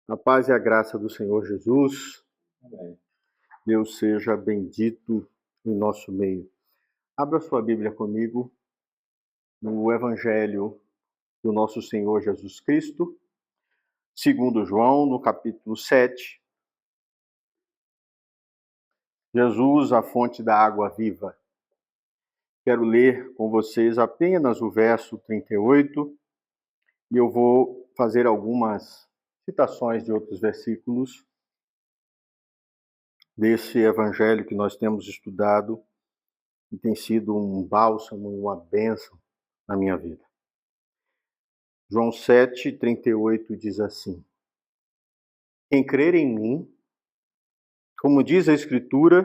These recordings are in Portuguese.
A paz e a graça do Senhor Jesus. Amém. Deus seja bendito em nosso meio. Abra sua Bíblia comigo no Evangelho do nosso Senhor Jesus Cristo, segundo João, no capítulo 7. Jesus, a fonte da água viva. Quero ler com vocês apenas o verso 38 e eu vou fazer algumas citações de outros versículos desse evangelho que nós temos estudado e tem sido um bálsamo e uma bênção na minha vida. João 7:38 diz assim: Quem crer em mim, como diz a Escritura,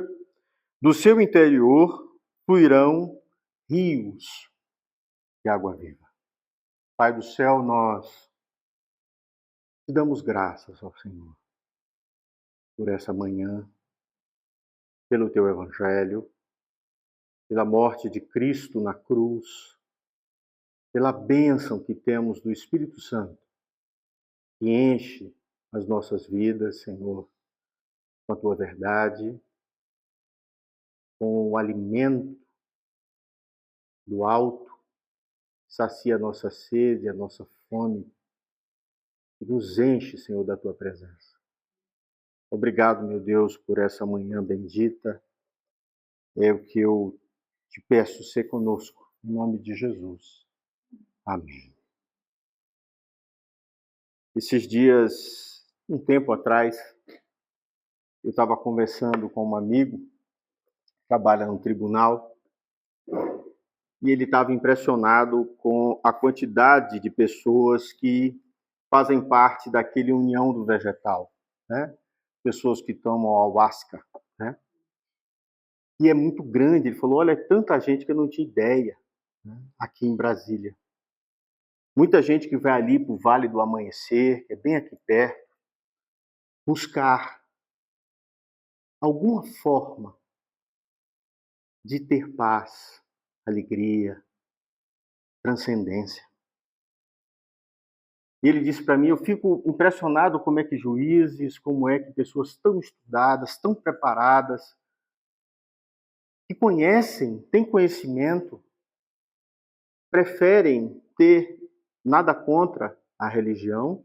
do seu interior fluirão rios de água viva. Pai do céu, nós te damos graças ao Senhor por essa manhã, pelo teu evangelho, pela morte de Cristo na cruz, pela bênção que temos do Espírito Santo, que enche as nossas vidas, Senhor, com a tua verdade, com o alimento do alto, sacia a nossa sede, a nossa fome, e nos enche, Senhor, da tua presença. Obrigado, meu Deus, por essa manhã bendita. É o que eu te peço, ser conosco, em nome de Jesus. Amém. Esses dias, um tempo atrás, eu estava conversando com um amigo, que trabalha no tribunal, e ele estava impressionado com a quantidade de pessoas que fazem parte daquele união do vegetal, né? Pessoas que tomam ayahuasca, né? E é muito grande. Ele falou, olha, é tanta gente que eu não tinha ideia, né? Aqui em Brasília. Muita gente que vai ali para o Vale do Amanhecer, que é bem aqui perto, buscar alguma forma de ter paz, alegria, transcendência. E ele disse para mim, eu fico impressionado como é que juízes, como é que pessoas tão estudadas, tão preparadas, que conhecem, têm conhecimento, preferem ter nada contra a religião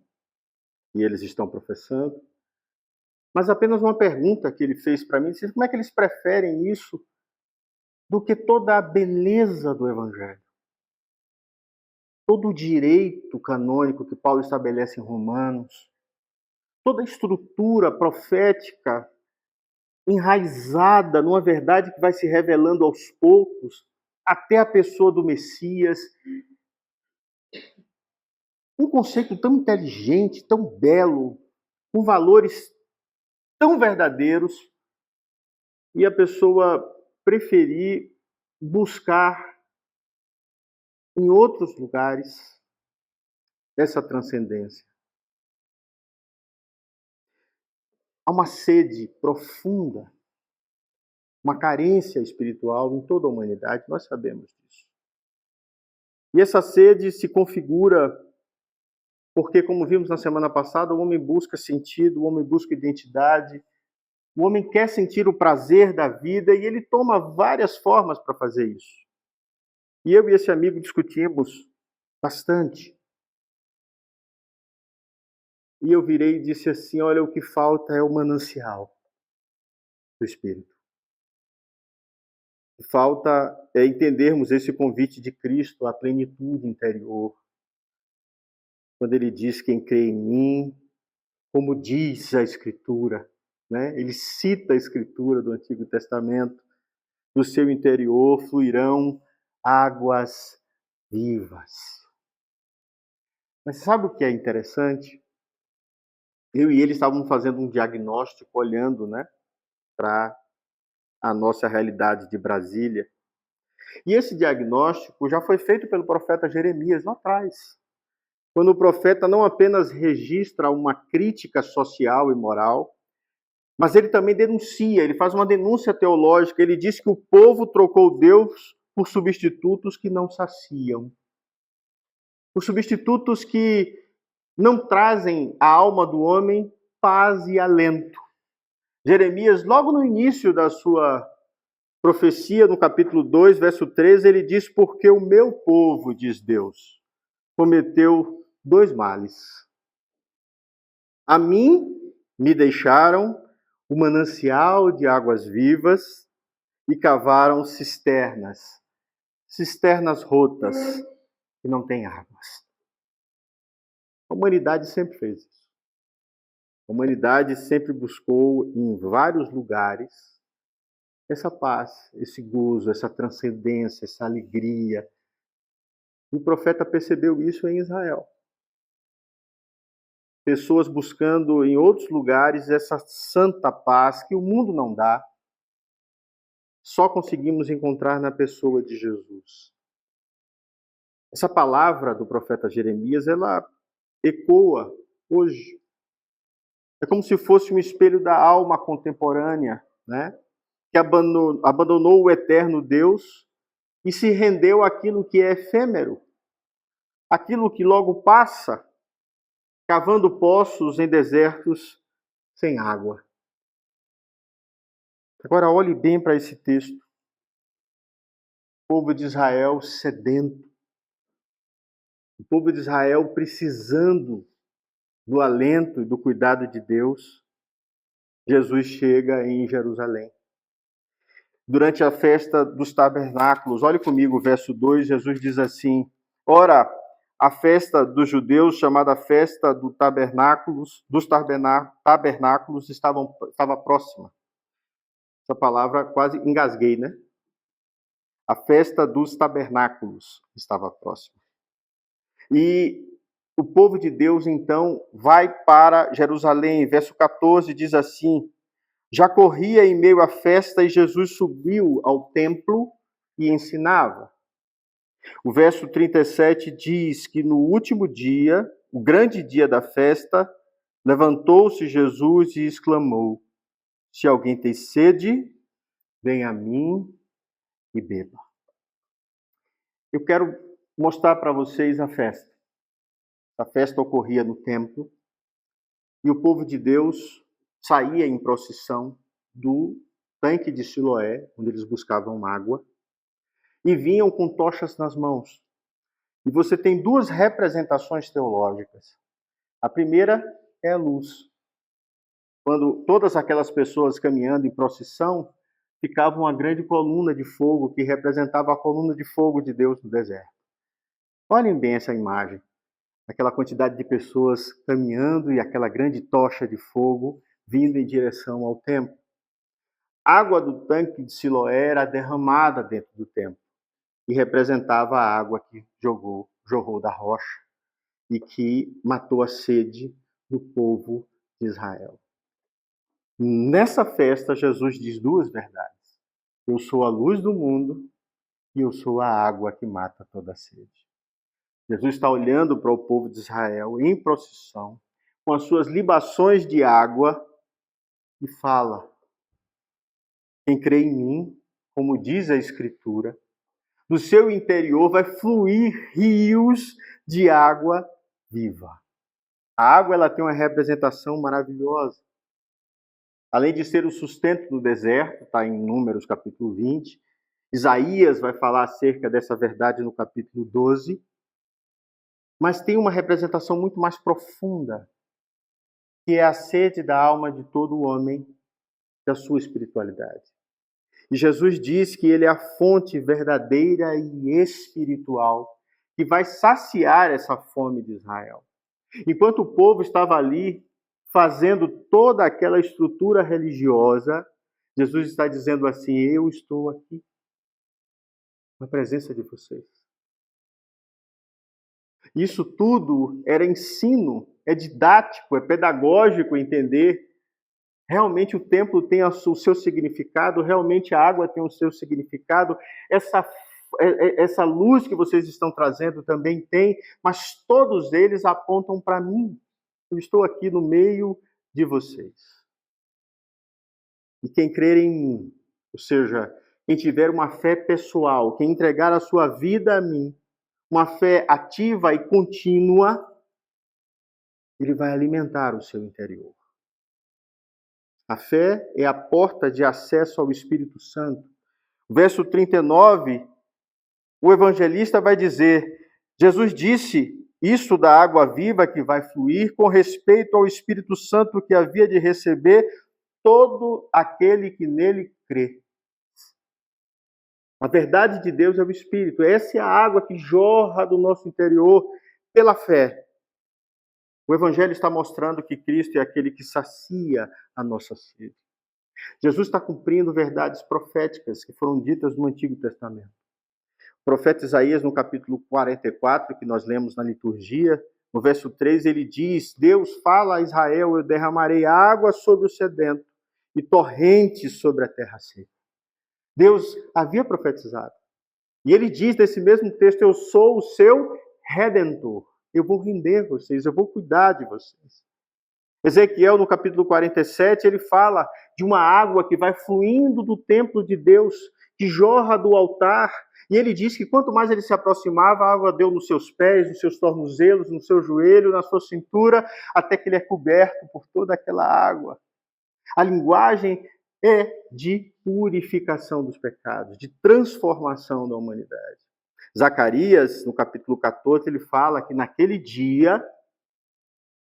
que eles estão professando, mas apenas uma pergunta que ele fez para mim, como é que eles preferem isso do que toda a beleza do Evangelho? Todo o direito canônico que Paulo estabelece em Romanos, toda a estrutura profética enraizada numa verdade que vai se revelando aos poucos, até a pessoa do Messias. Um conceito tão inteligente, tão belo, com valores tão verdadeiros, e a pessoa preferir buscar em outros lugares essa transcendência. Há uma sede profunda, uma carência espiritual em toda a humanidade, nós sabemos disso. E essa sede se configura porque, como vimos na semana passada, o homem busca sentido, o homem busca identidade, o homem quer sentir o prazer da vida e ele toma várias formas para fazer isso. E eu e esse amigo discutimos bastante. E eu virei e disse assim, olha, o que falta é o manancial do Espírito. O que falta é entendermos esse convite de Cristo à plenitude interior. Quando ele diz, quem crê em mim, como diz a Escritura, né? Ele cita a Escritura do Antigo Testamento, do seu interior fluirão águas vivas. Mas sabe o que é interessante? Eu e ele estávamos fazendo um diagnóstico, olhando, né, para a nossa realidade de Brasília. E esse diagnóstico já foi feito pelo profeta Jeremias lá atrás, quando o profeta não apenas registra uma crítica social e moral, mas ele também denuncia, ele faz uma denúncia teológica, ele diz que o povo trocou Deus por substitutos que não saciam, por substitutos que não trazem à alma do homem paz e alento. Jeremias, logo no início da sua profecia, no capítulo 2, verso 13, ele diz: porque o meu povo, diz Deus, cometeu dois males. A mim me deixaram o manancial de águas vivas e cavaram cisternas rotas que não têm águas. A humanidade sempre fez isso. A humanidade sempre buscou em vários lugares essa paz, esse gozo, essa transcendência, essa alegria. E o profeta percebeu isso em Israel. Pessoas buscando em outros lugares essa santa paz que o mundo não dá, só conseguimos encontrar na pessoa de Jesus. Essa palavra do profeta Jeremias, ela ecoa hoje. É como se fosse um espelho da alma contemporânea, né? Que abandonou o eterno Deus e se rendeu àquilo que é efêmero, aquilo que logo passa, cavando poços em desertos sem água. Agora olhe bem para esse texto. O povo de Israel sedento. O povo de Israel precisando do alento e do cuidado de Deus. Jesus chega em Jerusalém. Durante a festa dos tabernáculos, olhe comigo o verso 2, Jesus diz assim: ora, a festa dos judeus, chamada festa dos tabernáculos estava próxima. Essa palavra quase engasguei, né? A festa dos tabernáculos estava próxima. E o povo de Deus, então, vai para Jerusalém. Verso 14 diz assim: já corria em meio à festa e Jesus subiu ao templo e ensinava. O verso 37 diz que no último dia, o grande dia da festa, levantou-se Jesus e exclamou: se alguém tem sede, venha a mim e beba. Eu quero mostrar para vocês a festa. A festa ocorria no templo e o povo de Deus saía em procissão do tanque de Siloé, onde eles buscavam água, e vinham com tochas nas mãos. E você tem duas representações teológicas. A primeira é a luz. Quando todas aquelas pessoas caminhando em procissão, ficava uma grande coluna de fogo que representava a coluna de fogo de Deus no deserto. Olhem bem essa imagem. Aquela quantidade de pessoas caminhando e aquela grande tocha de fogo vindo em direção ao templo. A água do tanque de Siloé era derramada dentro do templo e representava a água que jorrou da rocha e que matou a sede do povo de Israel. Nessa festa, Jesus diz duas verdades. Eu sou a luz do mundo e eu sou a água que mata toda a sede. Jesus está olhando para o povo de Israel em procissão, com as suas libações de água, e fala: quem crê em mim, como diz a Escritura, do seu interior vai fluir rios de água viva. A água ela tem uma representação maravilhosa. Além de ser o sustento do deserto, está em Números capítulo 20, Isaías vai falar acerca dessa verdade no capítulo 12, mas tem uma representação muito mais profunda, que é a sede da alma de todo homem, da sua espiritualidade. E Jesus diz que ele é a fonte verdadeira e espiritual que vai saciar essa fome de Israel. Enquanto o povo estava ali fazendo toda aquela estrutura religiosa, Jesus está dizendo assim: eu estou aqui, na presença de vocês. Isso tudo era ensino, é didático, é pedagógico entender. Realmente o templo tem o seu significado, realmente a água tem o seu significado, essa luz que vocês estão trazendo também tem, mas todos eles apontam para mim. Eu estou aqui no meio de vocês. E quem crer em mim, ou seja, quem tiver uma fé pessoal, quem entregar a sua vida a mim, uma fé ativa e contínua, ele vai alimentar o seu interior. A fé é a porta de acesso ao Espírito Santo. Verso 39, o evangelista vai dizer: Jesus disse isso da água viva que vai fluir com respeito ao Espírito Santo que havia de receber todo aquele que nele crê. A verdade de Deus é o Espírito. Essa é a água que jorra do nosso interior pela fé. O Evangelho está mostrando que Cristo é aquele que sacia a nossa sede. Jesus está cumprindo verdades proféticas que foram ditas no Antigo Testamento. O profeta Isaías, no capítulo 44, que nós lemos na liturgia, no verso 3, ele diz: Deus fala a Israel: eu derramarei água sobre o sedento e torrentes sobre a terra seca. Deus havia profetizado. E ele diz nesse mesmo texto: eu sou o seu redentor. Eu vou render vocês, eu vou cuidar de vocês. Ezequiel, no capítulo 47, ele fala de uma água que vai fluindo do templo de Deus, que jorra do altar. E ele diz que quanto mais ele se aproximava, a água deu nos seus pés, nos seus tornozelos, no seu joelho, na sua cintura, até que ele é coberto por toda aquela água. A linguagem é de purificação dos pecados, de transformação da humanidade. Zacarias, no capítulo 14, ele fala que naquele dia,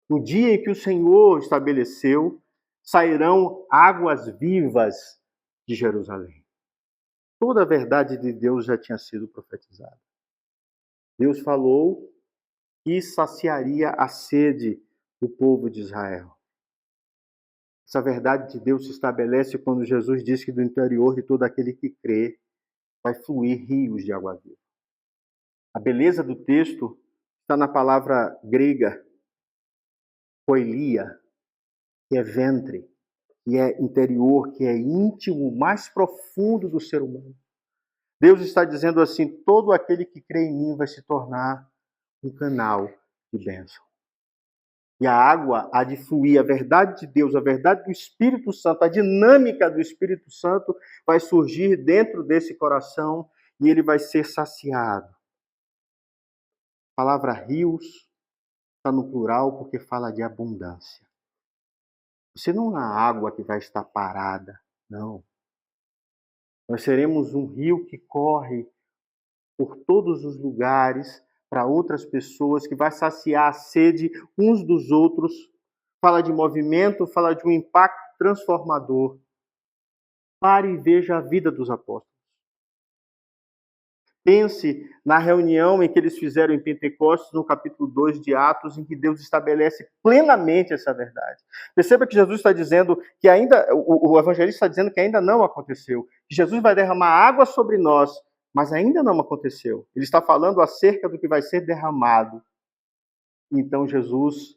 no dia em que o Senhor estabeleceu, sairão águas vivas de Jerusalém. Toda a verdade de Deus já tinha sido profetizada. Deus falou que saciaria a sede do povo de Israel. Essa verdade de Deus se estabelece quando Jesus diz que do interior de todo aquele que crê vai fluir rios de água viva. A beleza do texto está na palavra grega koilia, que é ventre, que é interior, que é íntimo, mais profundo do ser humano. Deus está dizendo assim: todo aquele que crê em mim vai se tornar um canal de bênção. E a água há de fluir, a verdade de Deus, a verdade do Espírito Santo, a dinâmica do Espírito Santo vai surgir dentro desse coração e ele vai ser saciado. A palavra rios está no plural porque fala de abundância. Você não é água que vai estar parada, não. Nós seremos um rio que corre por todos os lugares para outras pessoas, que vai saciar a sede uns dos outros. Fala de movimento, fala de um impacto transformador. Pare e veja a vida dos apóstolos. Pense na reunião em que eles fizeram em Pentecostes, no capítulo 2 de Atos, em que Deus estabelece plenamente essa verdade. Perceba que Jesus está dizendo que ainda, o evangelista está dizendo que ainda não aconteceu. Que Jesus vai derramar água sobre nós, mas ainda não aconteceu. Ele está falando acerca do que vai ser derramado. Então Jesus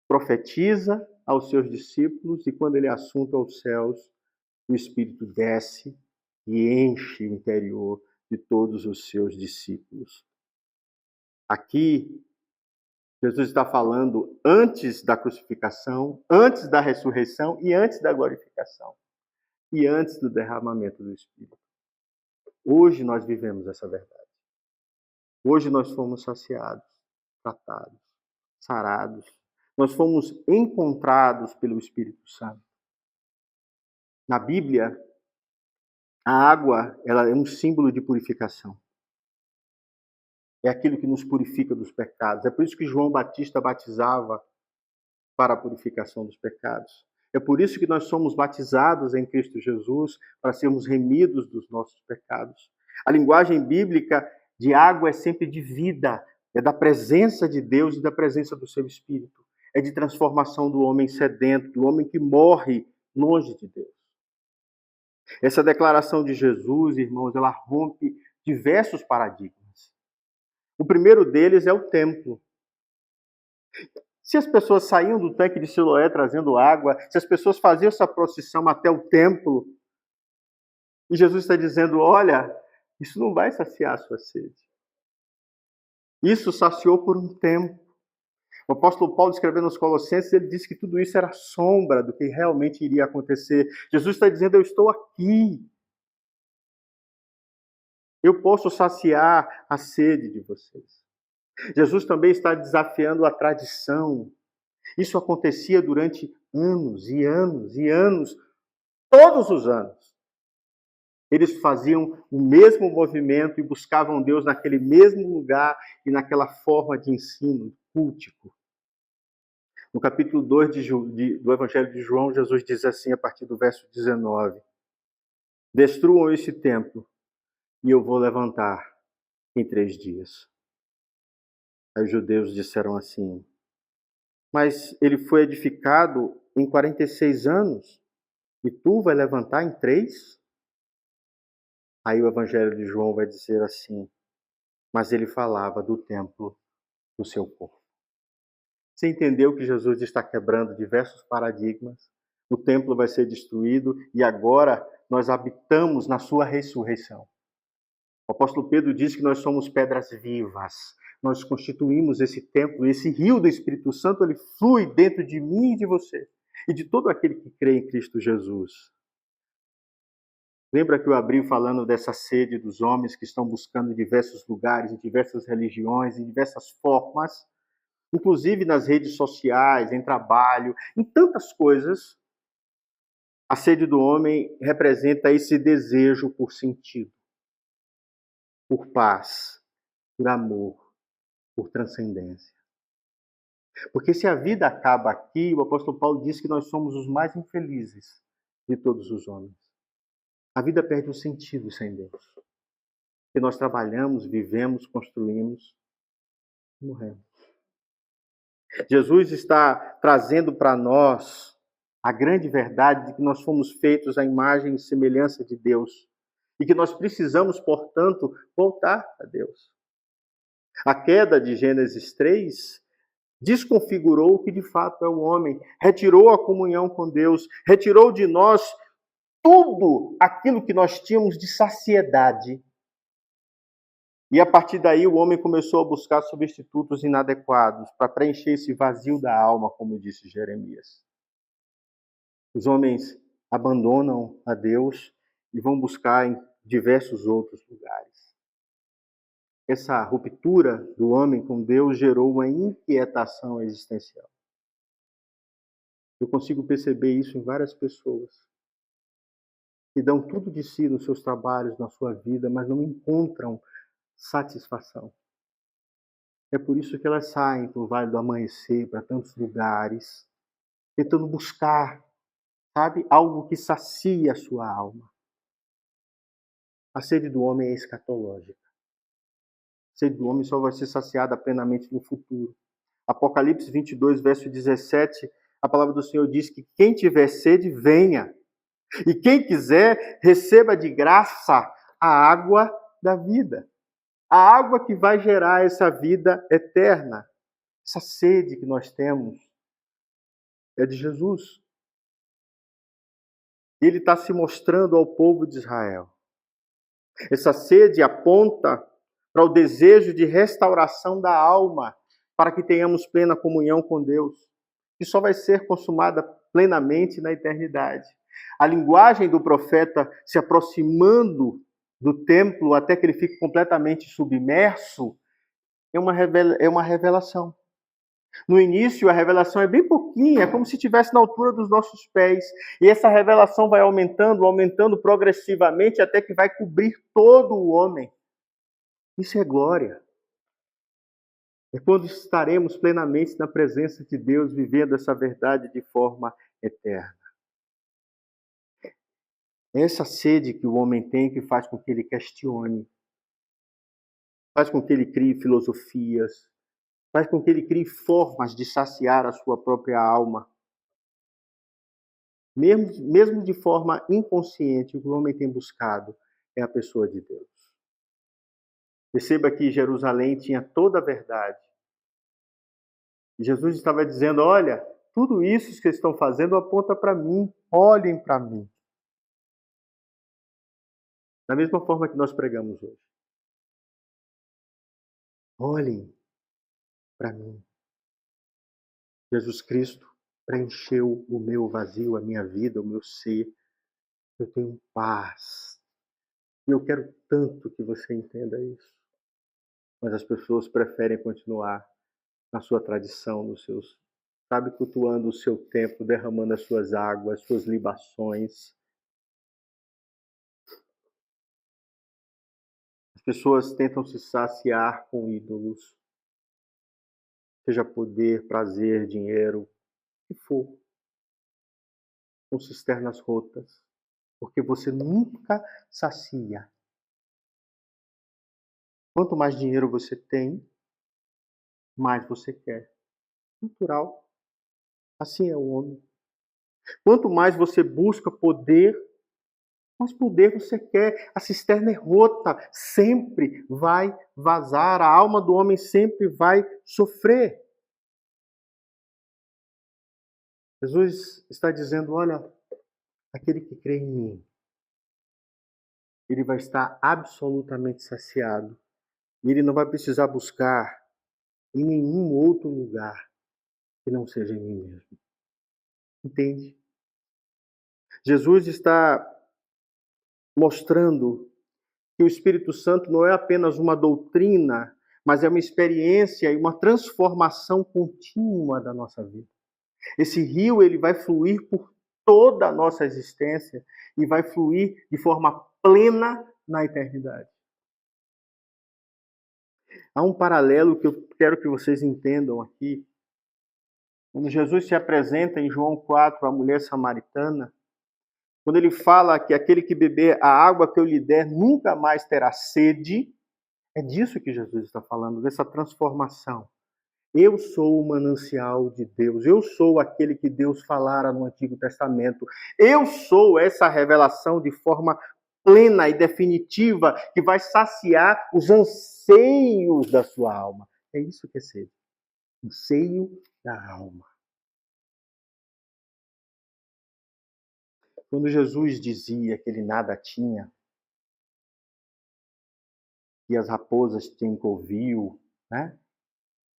profetiza aos seus discípulos e quando ele é assunto aos céus, o Espírito desce e enche o interior de todos os seus discípulos. Aqui, Jesus está falando antes da crucificação, antes da ressurreição e antes da glorificação. E antes do derramamento do Espírito. Hoje nós vivemos essa verdade. Hoje nós fomos saciados, tratados, sarados. Nós fomos encontrados pelo Espírito Santo. Na Bíblia, a água, ela é um símbolo de purificação. É aquilo que nos purifica dos pecados. É por isso que João Batista batizava para a purificação dos pecados. É por isso que nós somos batizados em Cristo Jesus, para sermos remidos dos nossos pecados. A linguagem bíblica de água é sempre de vida, é da presença de Deus e da presença do seu Espírito. É de transformação do homem sedento, do homem que morre longe de Deus. Essa declaração de Jesus, irmãos, ela rompe diversos paradigmas. O primeiro deles é o templo. Se as pessoas saíam do tanque de Siloé trazendo água, se as pessoas faziam essa procissão até o templo, e Jesus está dizendo: olha, isso não vai saciar a sua sede. Isso saciou por um tempo. O apóstolo Paulo, escrevendo aos Colossenses, ele disse que tudo isso era sombra do que realmente iria acontecer. Jesus está dizendo: eu estou aqui. Eu posso saciar a sede de vocês. Jesus também está desafiando a tradição. Isso acontecia durante anos e anos e anos, todos os anos. Eles faziam o mesmo movimento e buscavam Deus naquele mesmo lugar e naquela forma de ensino cultico. No capítulo 2 do Evangelho de João, Jesus diz assim, a partir do verso 19: destruam esse templo e eu vou levantar em 3 dias. Aí os judeus disseram assim, mas ele foi edificado em 46 anos e tu vai levantar em 3? Aí o Evangelho de João vai dizer assim, mas ele falava do templo do seu corpo. Você entendeu que Jesus está quebrando diversos paradigmas? O templo vai ser destruído e agora nós habitamos na sua ressurreição. O apóstolo Pedro diz que nós somos pedras vivas. Nós constituímos esse templo, esse rio do Espírito Santo, ele flui dentro de mim e de você. E de todo aquele que crê em Cristo Jesus. Lembra que eu abri falando dessa sede dos homens que estão buscando em diversos lugares, em diversas religiões, em diversas formas, inclusive nas redes sociais, em trabalho, em tantas coisas. A sede do homem representa esse desejo por sentido, por paz, por amor, por transcendência. Porque se a vida acaba aqui, o apóstolo Paulo diz que nós somos os mais infelizes de todos os homens. A vida perde o sentido sem Deus. Porque nós trabalhamos, vivemos, construímos e morremos. Jesus está trazendo para nós a grande verdade de que nós fomos feitos à imagem e semelhança de Deus e que nós precisamos, portanto, voltar a Deus. A queda de Gênesis 3 desconfigurou o que de fato é o homem, retirou a comunhão com Deus, retirou de nós tudo aquilo que nós tínhamos de saciedade. E a partir daí o homem começou a buscar substitutos inadequados para preencher esse vazio da alma, como disse Jeremias. Os homens abandonam a Deus e vão buscar em diversos outros lugares. Essa ruptura do homem com Deus gerou uma inquietação existencial. Eu consigo perceber isso em várias pessoas que dão tudo de si nos seus trabalhos, na sua vida, mas não encontram satisfação. É por isso que elas saem para o Vale do Amanhecer, para tantos lugares, tentando buscar, sabe, algo que sacia a sua alma. A sede do homem é escatológica. A sede do homem só vai ser saciada plenamente no futuro. Apocalipse 22, verso 17, a palavra do Senhor diz que quem tiver sede, venha. E quem quiser, receba de graça a água da vida. A água que vai gerar essa vida eterna. Essa sede que nós temos é de Jesus. Ele está se mostrando ao povo de Israel. Essa sede aponta para o desejo de restauração da alma, para que tenhamos plena comunhão com Deus, que só vai ser consumada plenamente na eternidade. A linguagem do profeta se aproximando do templo até que ele fique completamente submerso é uma revelação. No início, a revelação é bem pouquinha, é como se estivesse na altura dos nossos pés. E essa revelação vai aumentando, aumentando progressivamente, até que vai cobrir todo o homem. Isso é glória. É quando estaremos plenamente na presença de Deus, vivendo essa verdade de forma eterna. É essa sede que o homem tem que faz com que ele questione, faz com que ele crie filosofias, faz com que ele crie formas de saciar a sua própria alma. Mesmo de forma inconsciente, o que o homem tem buscado é a pessoa de Deus. Perceba que Jerusalém tinha toda a verdade. E Jesus estava dizendo, olha, tudo isso que vocês estão fazendo aponta para mim, olhem para mim. Da mesma forma que nós pregamos hoje. Olhem para mim. Jesus Cristo preencheu o meu vazio, a minha vida, o meu ser. Eu tenho paz. E eu quero tanto que você entenda isso. Mas as pessoas preferem continuar na sua tradição, nos seus sabe, cultuando o seu templo, derramando as suas águas, suas libações. As pessoas tentam se saciar com ídolos, seja poder, prazer, dinheiro, o que for, com cisternas rotas, porque você nunca sacia. Quanto mais dinheiro você tem, mais você quer. Natural. Assim é o homem. Quanto mais você busca poder, mais poder você quer. A cisterna é rota, sempre vai vazar. A alma do homem sempre vai sofrer. Jesus está dizendo, olha, aquele que crê em mim, ele vai estar absolutamente saciado. E ele não vai precisar buscar em nenhum outro lugar que não seja em mim mesmo. Entende? Jesus está mostrando que o Espírito Santo não é apenas uma doutrina, mas é uma experiência e uma transformação contínua da nossa vida. Esse rio ele vai fluir por toda a nossa existência e vai fluir de forma plena na eternidade. Há um paralelo que eu quero que vocês entendam aqui. Quando Jesus se apresenta em João 4 à mulher samaritana, quando ele fala que aquele que beber a água que eu lhe der nunca mais terá sede, é disso que Jesus está falando, dessa transformação. Eu sou o manancial de Deus, eu sou aquele que Deus falara no Antigo Testamento, eu sou essa revelação de forma plena e definitiva que vai saciar os anseios da sua alma. É isso que é sede, anseio da alma. Quando Jesus dizia que ele nada tinha, que as raposas têm covil, né?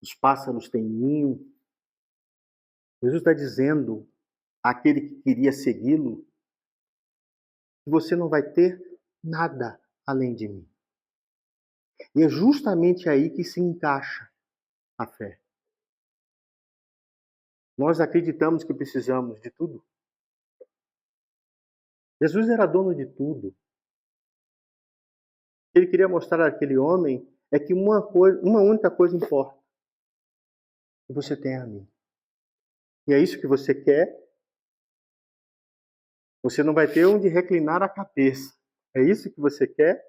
Os pássaros têm ninho, Jesus está dizendo àquele que queria segui-lo que você não vai ter nada além de mim. E é justamente aí que se encaixa a fé. Nós acreditamos que precisamos de tudo. Jesus era dono de tudo. Ele queria mostrar àquele homem é que uma única coisa importa. Que você tem a mim. E é isso que você quer. Você não vai ter onde reclinar a cabeça. É isso que você quer?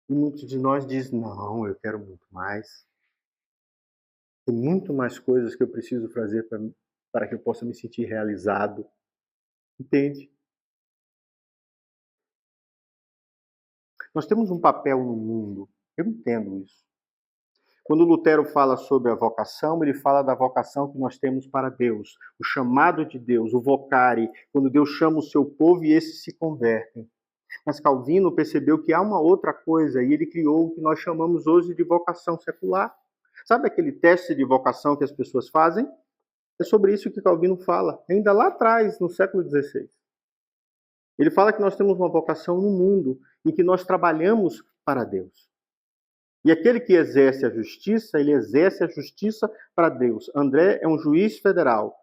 E muitos de nós dizem, não, eu quero muito mais. Tem muito mais coisas que eu preciso fazer para que eu possa me sentir realizado. Entende? Nós temos um papel no mundo. Eu entendo isso. Quando Lutero fala sobre a vocação, ele fala da vocação que nós temos para Deus, o chamado de Deus, o vocare, quando Deus chama o seu povo e esses se convertem. Mas Calvino percebeu que há uma outra coisa e ele criou o que nós chamamos hoje de vocação secular. Sabe aquele teste de vocação que as pessoas fazem? É sobre isso que Calvino fala, ainda lá atrás, no século XVI. Ele fala que nós temos uma vocação no mundo em que nós trabalhamos para Deus. E aquele que exerce a justiça, ele exerce a justiça para Deus. André é um juiz federal.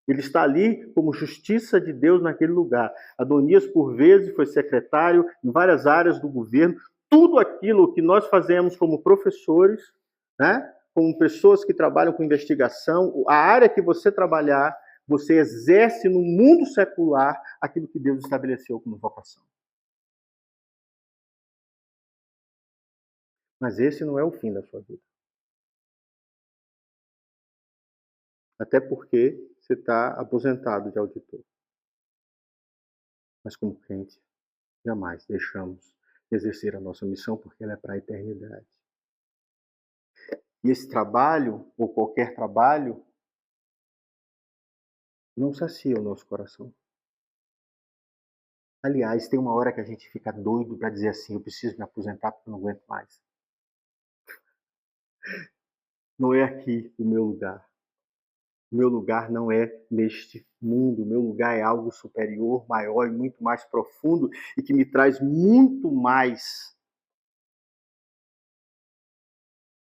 Ele está ali como justiça de Deus naquele lugar. Adonias, por vezes, foi secretário em várias áreas do governo. Tudo aquilo que nós fazemos como professores, né? Como pessoas que trabalham com investigação, a área que você trabalhar, você exerce no mundo secular aquilo que Deus estabeleceu como vocação. Mas esse não é o fim da sua vida. Até porque você está aposentado de auditor. Mas como crente, jamais deixamos de exercer a nossa missão, porque ela é para a eternidade. E esse trabalho, ou qualquer trabalho, não sacia o nosso coração. Aliás, tem uma hora que a gente fica doido para dizer assim, eu preciso me aposentar porque eu não aguento mais. Não é aqui o meu lugar. O meu lugar não é neste mundo. O meu lugar é algo superior, maior e muito mais profundo e que me traz muito mais.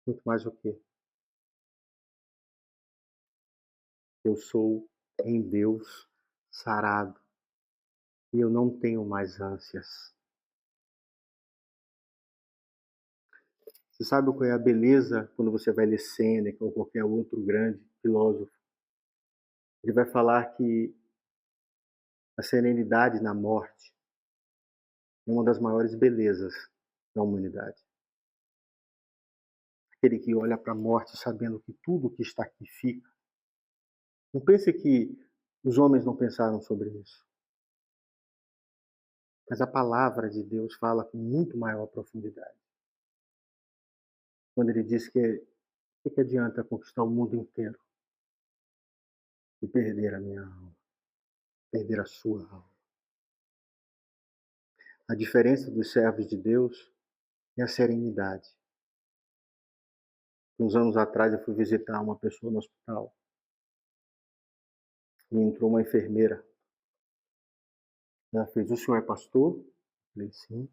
Muito mais o quê? eu sou em Deus sarado e eu não tenho mais ânsias. Você sabe qual é a beleza quando você vai ler Sêneca ou qualquer outro grande filósofo? Ele vai falar que a serenidade na morte é uma das maiores belezas da humanidade. Aquele que olha para a morte sabendo que tudo que está aqui fica. Não pense que os homens não pensaram sobre isso. Mas a palavra de Deus fala com muito maior profundidade. Quando ele diz que adianta conquistar o mundo inteiro e perder a minha alma, perder a sua alma. A diferença dos servos de Deus é a serenidade. Uns anos atrás eu fui visitar uma pessoa no hospital e entrou uma enfermeira. Ela fez: "O senhor é pastor?" Eu falei: "Sim."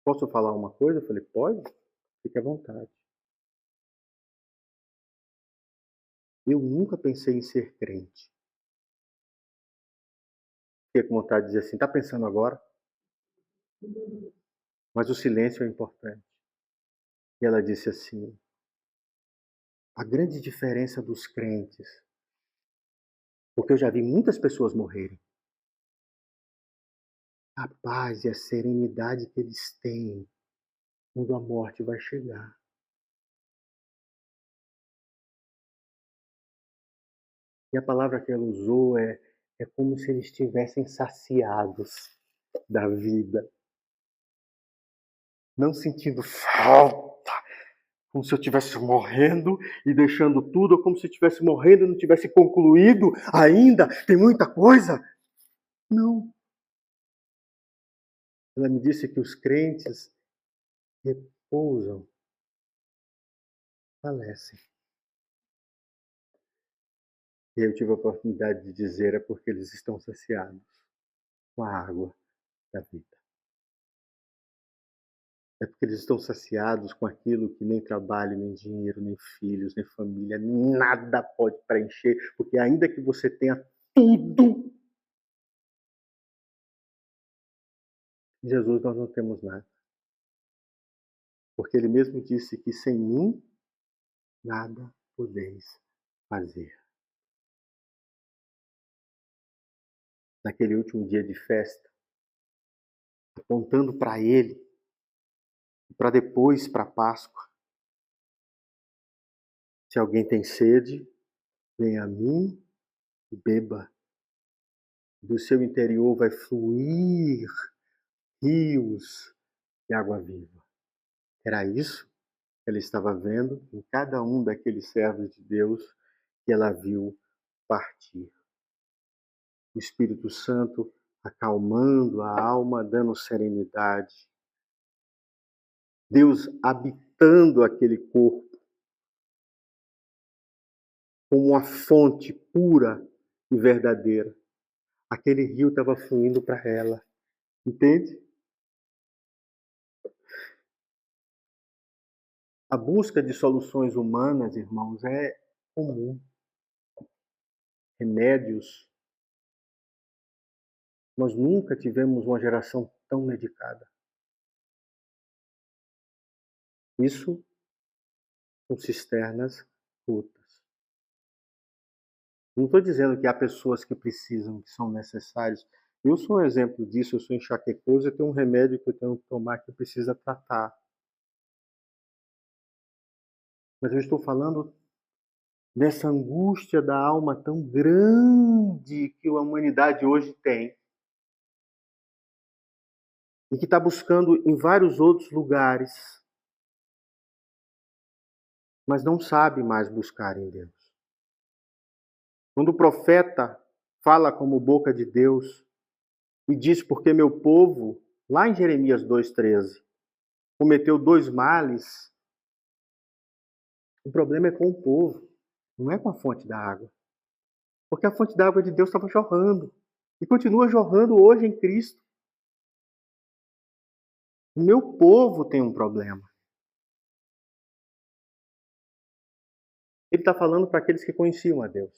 "Posso falar uma coisa?" Eu falei: "Pode, fique à vontade." Eu nunca pensei em ser crente. Fiquei com vontade de dizer assim: "Tá pensando agora?" Mas o silêncio é importante. E ela disse assim: "A grande diferença dos crentes, porque eu já vi muitas pessoas morrerem, a paz e a serenidade que eles têm quando a morte vai chegar." E a palavra que ela usou é como se eles estivessem saciados da vida, não sentindo falta, como se eu estivesse morrendo e deixando tudo, ou como se eu estivesse morrendo e não tivesse concluído ainda, tem muita coisa. Não. Ela me disse que os crentes repousam, falecem. E eu tive a oportunidade de dizer: é porque eles estão saciados com a água da vida. É porque eles estão saciados com aquilo que nem trabalho, nem dinheiro, nem filhos, nem família, nada pode preencher, porque ainda que você tenha tudo, em Jesus nós não temos nada. Porque ele mesmo disse que sem mim nada podeis fazer. Naquele último dia de festa, apontando para ele, para depois, para a Páscoa. Se alguém tem sede, venha a mim e beba. Do seu interior vai fluir rios de água viva. Era isso que ela estava vendo em cada um daqueles servos de Deus que ela viu partir. O Espírito Santo acalmando a alma, dando serenidade. Deus habitando aquele corpo como uma fonte pura e verdadeira. Aquele rio estava fluindo para ela. Entende? A busca de soluções humanas, irmãos, é comum. Remédios. Nós nunca tivemos uma geração tão medicada. Isso com cisternas rotas. Não estou dizendo que há pessoas que precisam, que são necessários. Eu sou um exemplo disso, eu sou enxaquecoso, eu tenho um remédio que eu tenho que tomar que precisa tratar. Mas eu estou falando dessa angústia da alma tão grande que a humanidade hoje tem. E que está buscando em vários outros lugares, mas não sabe mais buscar em Deus. Quando o profeta fala como boca de Deus e diz: porque meu povo, lá em Jeremias 2,13, cometeu 2 males, o problema é com o povo, não é com a fonte da água. Porque a fonte da água de Deus estava jorrando e continua jorrando hoje em Cristo. O meu povo tem um problema. Ele está falando para aqueles que conheciam a Deus.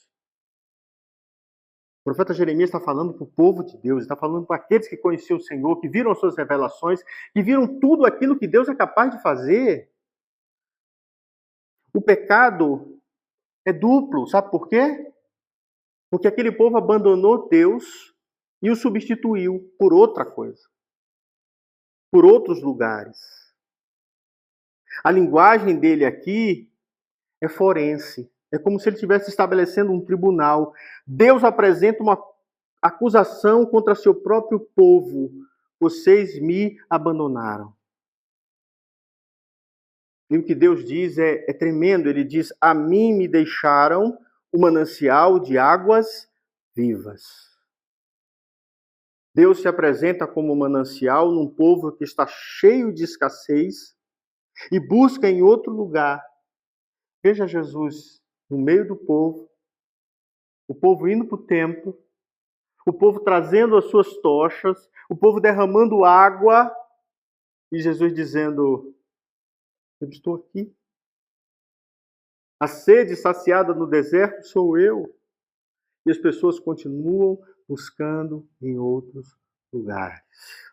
O profeta Jeremias está falando para o povo de Deus, está falando para aqueles que conheciam o Senhor, que viram as suas revelações, que viram tudo aquilo que Deus é capaz de fazer. O pecado é duplo, sabe por quê? Porque aquele povo abandonou Deus e o substituiu por outra coisa, por outros lugares. A linguagem dele aqui é forense. É como se ele estivesse estabelecendo um tribunal. Deus apresenta uma acusação contra seu próprio povo. Vocês me abandonaram. E o que Deus diz é tremendo. Ele diz: a mim me deixaram o manancial de águas vivas. Deus se apresenta como manancial num povo que está cheio de escassez e busca em outro lugar. Veja Jesus no meio do povo, o povo indo para o templo, o povo trazendo as suas tochas, o povo derramando água, e Jesus dizendo: eu estou aqui. A sede saciada no deserto sou eu. E as pessoas continuam buscando em outros lugares.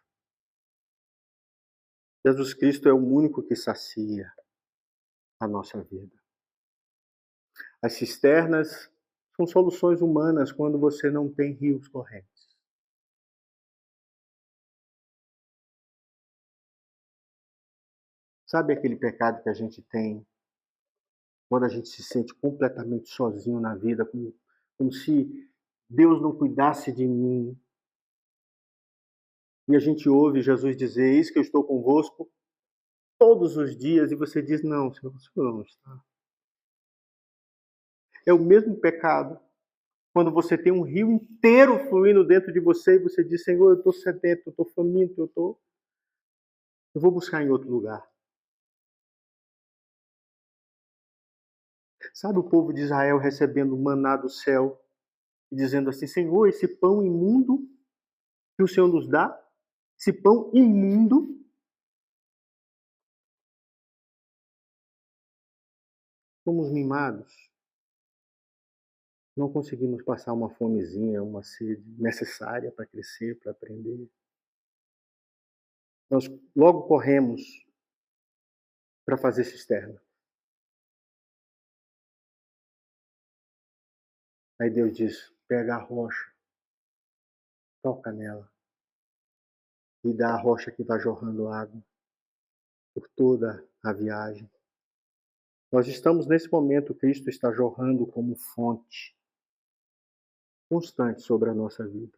Jesus Cristo é o único que sacia a nossa vida. As cisternas são soluções humanas quando você não tem rios correntes. Sabe aquele pecado que a gente tem quando a gente se sente completamente sozinho na vida, como se Deus não cuidasse de mim? E a gente ouve Jesus dizer: eis que eu estou convosco todos os dias, e você diz: não, Senhor, o Senhor não está. É o mesmo pecado quando você tem um rio inteiro fluindo dentro de você e você diz: Senhor, eu estou sedento, eu estou faminto, eu vou buscar em outro lugar. Sabe o povo de Israel recebendo maná do céu e dizendo assim: Senhor, esse pão imundo que o Senhor nos dá, esse pão imundo, somos mimados. Não conseguimos passar uma fomezinha, uma sede necessária para crescer, para aprender. Nós logo corremos para fazer cisterna. Aí Deus diz: pega a rocha, toca nela e dá a rocha que vai jorrando água por toda a viagem. Nós estamos nesse momento, Cristo está jorrando como fonte constante sobre a nossa vida.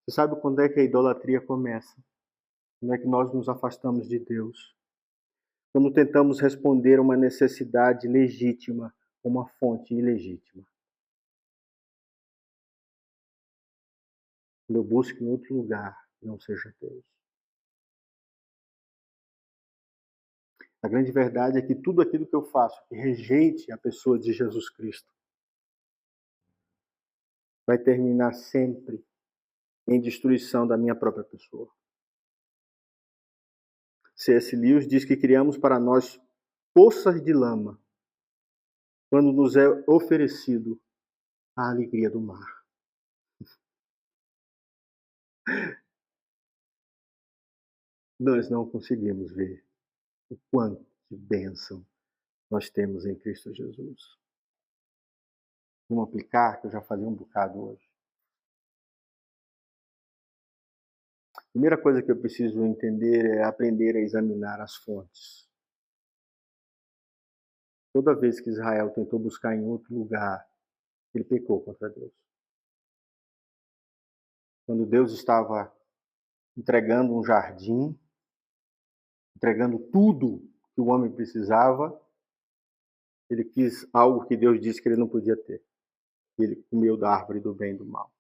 Você sabe quando é que a idolatria começa? Quando é que nós nos afastamos de Deus? Quando tentamos responder a uma necessidade legítima com uma fonte ilegítima. Quando eu busco em outro lugar, não seja Deus. A grande verdade é que tudo aquilo que eu faço que rejeite a pessoa de Jesus Cristo vai terminar sempre em destruição da minha própria pessoa. C.S. Lewis diz que criamos para nós poças de lama quando nos é oferecido a alegria do mar. Nós não conseguimos ver o quanto de bênção nós temos em Cristo Jesus. Vamos aplicar, que eu já falei um bocado hoje. A primeira coisa que eu preciso entender é aprender a examinar as fontes. Toda vez que Israel tentou buscar em outro lugar, ele pecou contra Deus. Quando Deus estava entregando um jardim, entregando tudo que o homem precisava, ele quis algo que Deus disse que ele não podia ter. Ele comeu da árvore do bem e do mal.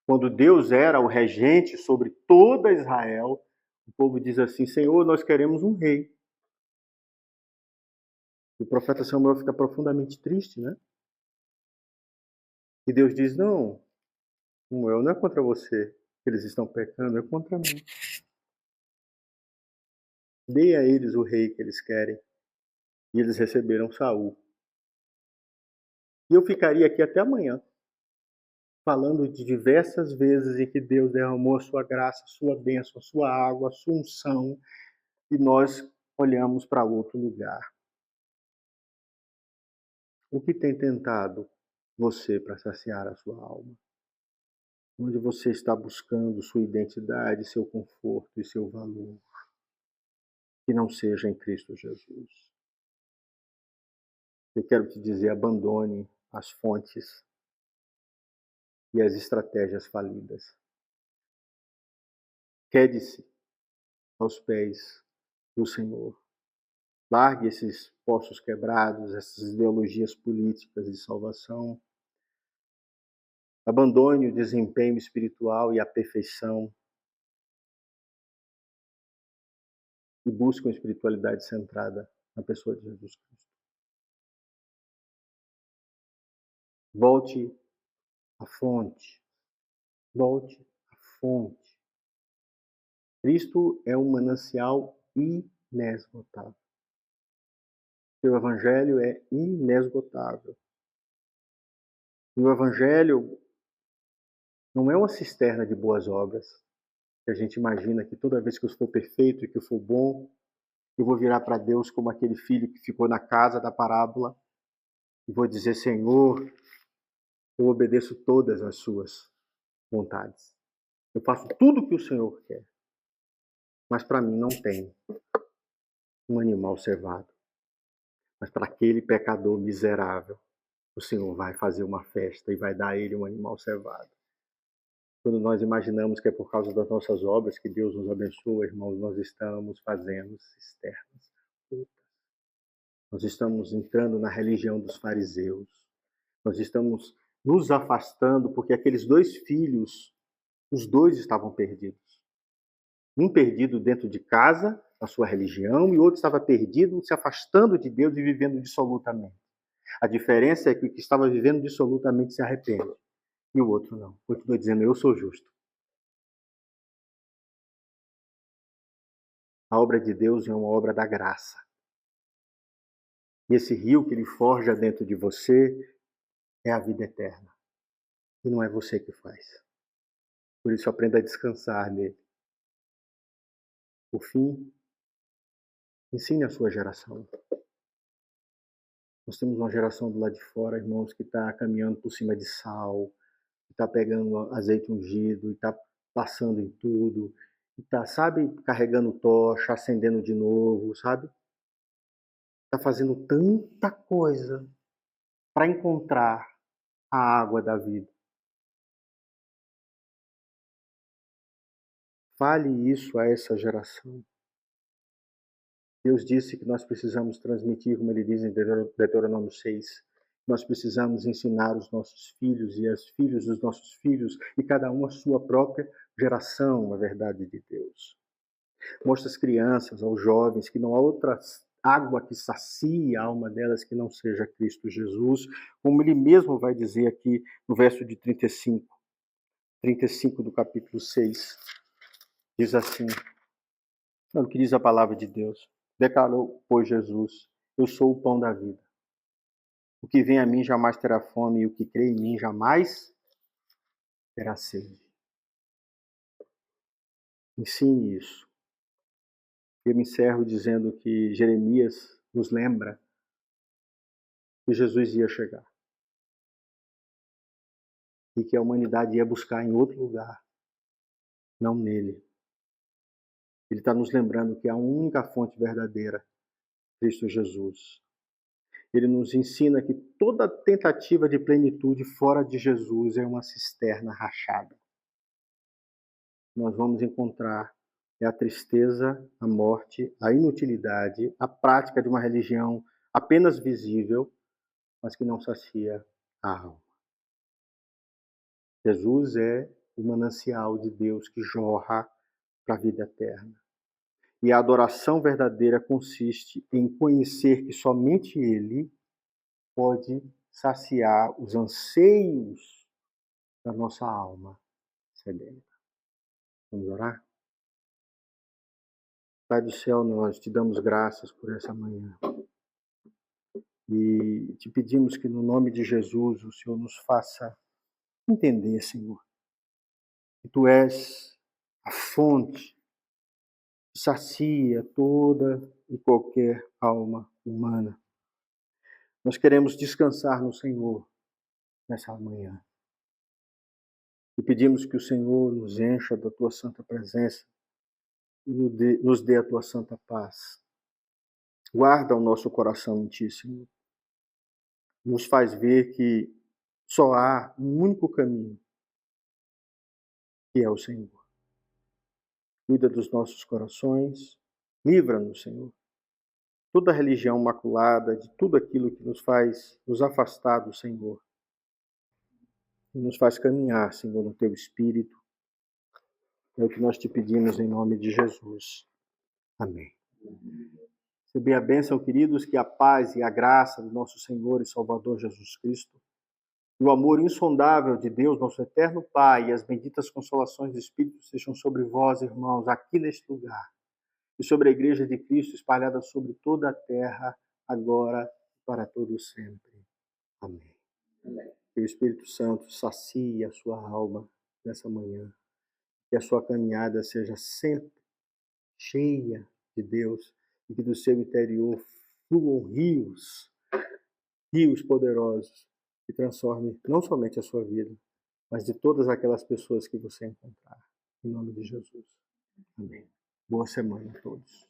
Quando Deus era o regente sobre toda Israel, o povo diz assim: Senhor, nós queremos um rei. E o profeta Samuel fica profundamente triste, né? E Deus diz: não, Samuel, não é contra você que eles estão pecando, é contra mim. Dê a eles o rei que eles querem. E eles receberam Saul. E eu ficaria aqui até amanhã, falando de diversas vezes em que Deus derramou a sua graça, a sua bênção, a sua água, a sua unção, e nós olhamos para outro lugar. O que tem tentado você para saciar a sua alma? Onde você está buscando sua identidade, seu conforto e seu valor, que não seja em Cristo Jesus. Eu quero te dizer, abandone as fontes e as estratégias falidas. Quede-se aos pés do Senhor. Largue esses poços quebrados, essas ideologias políticas de salvação. Abandone o desempenho espiritual e a perfeição e busque uma espiritualidade centrada na pessoa de Jesus Cristo. Volte à fonte. Volte à fonte. Cristo é um manancial inesgotável. Seu evangelho é inesgotável. E o evangelho não é uma cisterna de boas obras, que a gente imagina que toda vez que eu for perfeito e que eu for bom, eu vou virar para Deus como aquele filho que ficou na casa da parábola e vou dizer: Senhor, eu obedeço todas as suas vontades. Eu faço tudo o que o Senhor quer. Mas para mim não tem um animal cevado. Mas para aquele pecador miserável, o Senhor vai fazer uma festa e vai dar a ele um animal cevado. Quando nós imaginamos que é por causa das nossas obras que Deus nos abençoa, irmãos, nós estamos fazendo cisternas. Nós estamos entrando na religião dos fariseus. Nós estamos nos afastando porque aqueles dois filhos, os dois estavam perdidos. Um perdido dentro de casa, na sua religião, e outro estava perdido, se afastando de Deus e vivendo dissolutamente. A diferença é que o que estava vivendo dissolutamente se arrepende, e o outro não. Continua dizendo: eu sou justo. A obra de Deus é uma obra da graça. E esse rio que ele forja dentro de você é a vida eterna. E não é você que faz. Por isso, aprenda a descansar nele. Por fim, ensine a sua geração. Nós temos uma geração do lado de fora, irmãos, que está caminhando por cima de sal, que está pegando azeite ungido, e está passando em tudo, e está, sabe, carregando tocha, acendendo de novo, sabe? Está fazendo tanta coisa para encontrar a água da vida. Fale isso a essa geração. Deus disse que nós precisamos transmitir, como ele diz em Deuteronômio 6, nós precisamos ensinar os nossos filhos e as filhos dos nossos filhos, e cada um a sua própria geração, a verdade de Deus. Mostra às crianças, aos jovens, que não há outra água que sacie a alma delas que não seja Cristo Jesus, como ele mesmo vai dizer aqui no verso de 35 do capítulo 6. Diz assim, olha o que diz a palavra de Deus. Declarou, pois, Jesus: eu sou o pão da vida. O que vem a mim jamais terá fome, e o que crê em mim jamais terá sede. Ensine isso. Eu me encerro dizendo que Jeremias nos lembra que Jesus ia chegar. E que a humanidade ia buscar em outro lugar, não nele. Ele está nos lembrando que a única fonte verdadeira, Cristo Jesus. Ele nos ensina que toda tentativa de plenitude fora de Jesus é uma cisterna rachada. Nós vamos encontrar a tristeza, a morte, a inutilidade, a prática de uma religião apenas visível, mas que não sacia a alma. Jesus é o manancial de Deus que jorra para a vida eterna. E a adoração verdadeira consiste em conhecer que somente Ele pode saciar os anseios da nossa alma sedenta. Vamos orar? Pai do céu, nós te damos graças por essa manhã. E te pedimos que no nome de Jesus o Senhor nos faça entender, Senhor, que Tu és a fonte que sacia toda e qualquer alma humana. Nós queremos descansar no Senhor nessa manhã. E pedimos que o Senhor nos encha da Tua santa presença e nos dê a Tua santa paz. Guarda o nosso coração em Ti, Senhor. Nos faz ver que só há um único caminho, que é o Senhor. Cuida dos nossos corações, livra-nos, Senhor. Toda religião maculada, de tudo aquilo que nos faz nos afastar do Senhor. E nos faz caminhar, Senhor, no Teu Espírito. É o que nós te pedimos em nome de Jesus. Amém. Receber a bênção, queridos, que a paz e a graça do nosso Senhor e Salvador Jesus Cristo, e o amor insondável de Deus, nosso eterno Pai, e as benditas consolações do Espírito sejam sobre vós, irmãos, aqui neste lugar, e sobre a Igreja de Cristo espalhada sobre toda a terra, agora e para todo sempre. Amém. Que o Espírito Santo sacie a sua alma nessa manhã, que a sua caminhada seja sempre cheia de Deus, e que do seu interior fluam rios poderosos, que transformem não somente a sua vida, mas de todas aquelas pessoas que você encontrar. Em nome de Jesus. Amém. Boa semana a todos.